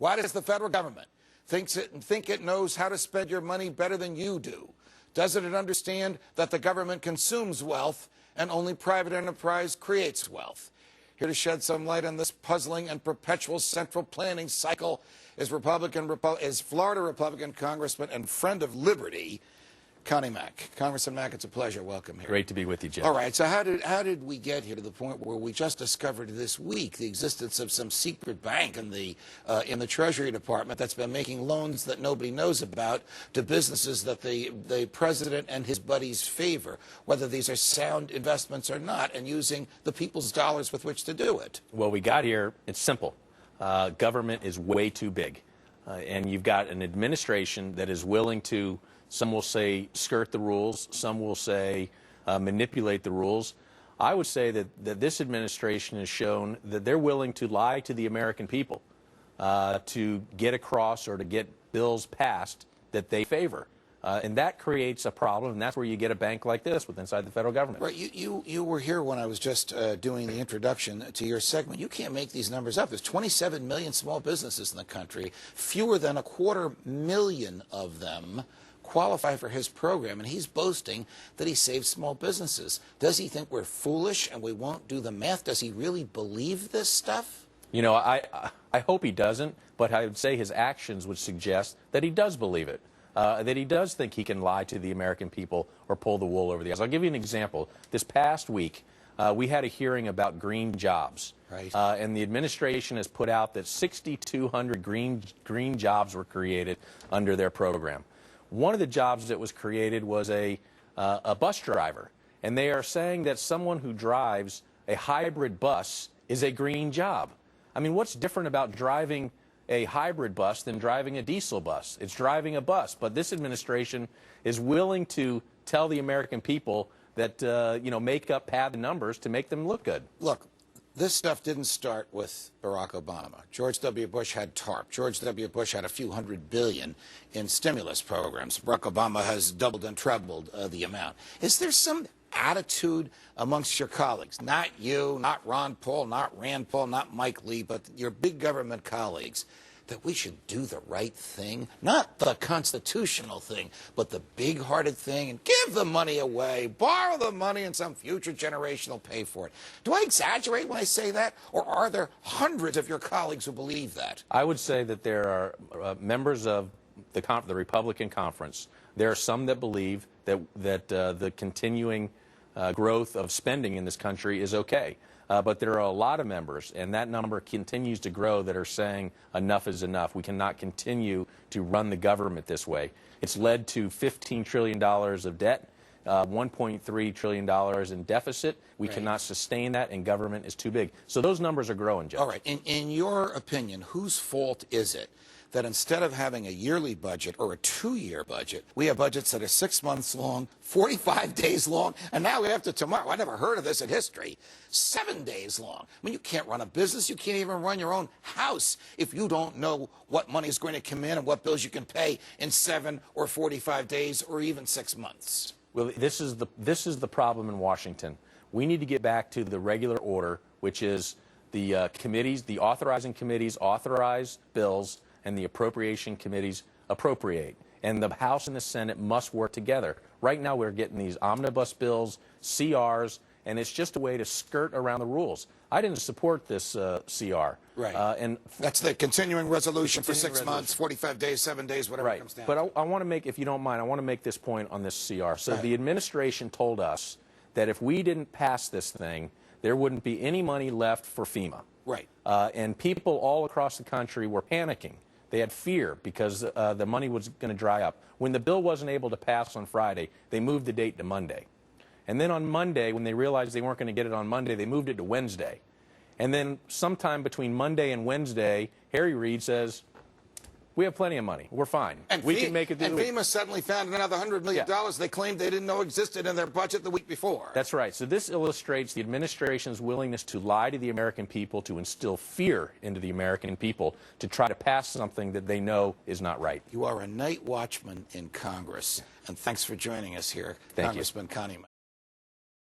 Why does the federal government think it knows how to spend your money better than you do? Doesn't it understand that the government consumes wealth and only private enterprise creates wealth? Here to shed some light on this puzzling and perpetual central planning cycle is Florida Republican Congressman and friend of liberty, Connie Mack. Congressman Mack, it's a pleasure. Welcome here. Great to be with you, Jim. All right, so how did we get here to the point where we just discovered this week the existence of some secret bank in the Treasury Department that's been making loans that nobody knows about to businesses that the president and his buddies favor, whether these are sound investments or not, and using the people's dollars with which to do it? Well, we got here, it's simple. Government is way too big, and you've got an administration that is willing to, some will say skirt the rules, some will say manipulate the rules. I would say that this administration has shown that they're willing to lie to the American people to get across or to get bills passed that they favor. And that creates a problem, and that's where you get a bank like this inside the federal government. Right. You were here when I was just doing the introduction to your segment. You can't make these numbers up. There's 27 million small businesses in the country. Fewer than 250,000 of them qualify for his program, and he's boasting that he saves small businesses. Does he think we're foolish and we won't do the math? Does he really believe this stuff? You know, I hope he doesn't, but I would say his actions would suggest that he does believe it, that he does think he can lie to the American people or pull the wool over the eyes. I'll give you an example. This past week, we had a hearing about green jobs. Right. And the administration has put out that 6,200 green jobs were created under their program. One of the jobs that was created was a bus driver, and they are saying that someone who drives a hybrid bus is a green job. I mean, what's different about driving a hybrid bus than driving a diesel bus? It's driving a bus, but this administration is willing to tell the American people that, pad the numbers to make them look good. Look, this stuff didn't start with Barack Obama. George W. Bush had TARP. George W. Bush had a few $100 billion in stimulus programs. Barack Obama has doubled and trebled the amount. Is there some attitude amongst your colleagues, not you, not Ron Paul, not Rand Paul, not Mike Lee, but your big government colleagues, that we should do the right thing? Not the constitutional thing, but the big-hearted thing, and give the money away, borrow the money, and some future generation will pay for it. Do I exaggerate when I say that, or are there hundreds of your colleagues who believe that? I would say that there are members of the Republican conference. There are some that believe that the continuing growth of spending in this country is okay. But there are a lot of members, and that number continues to grow, that are saying enough is enough. We cannot continue to run the government this way. It's led to $15 trillion of debt, $1.3 trillion in deficit. We cannot sustain that, and government is too big. So those numbers are growing, Jeff. All right. In your opinion, whose fault is it that instead of having a yearly budget or a 2-year budget, we have budgets that are 6 months long, 45 days long, and now after tomorrow, I never heard of this in history, 7 days long. I mean, you can't run a business. You can't even run your own house if you don't know what money is going to come in and what bills you can pay in 7 or 45 days or even 6 months. Well, this is the problem in Washington. We need to get back to the regular order, which is the committees, the authorizing committees authorize bills, and the appropriation committees appropriate. And the House and the Senate must work together. Right now we're getting these omnibus bills, CRs, and it's just a way to skirt around the rules. I didn't support this CR. Right. And that's the continuing resolution for 6 months, 45 days, 7 days, whatever it comes down to. But I want to make, if you don't mind, I want to make this point on this CR. So the administration told us that if we didn't pass this thing, there wouldn't be any money left for FEMA. Right. And people all across the country were panicking. They had fear because the money was going to dry up. When the bill wasn't able to pass on Friday, they moved the date to Monday. And then on Monday, when they realized they weren't going to get it on Monday, they moved it to Wednesday. And then sometime between Monday and Wednesday, Harry Reid says, we have plenty of money. We're fine. And we can make it. And FEMA suddenly found another $100 million they claimed they didn't know existed in their budget the week before. That's right. So this illustrates the administration's willingness to lie to the American people, to instill fear into the American people, to try to pass something that they know is not right. You are a night watchman in Congress, and thanks for joining us here, Thank Congressman Connie Mack.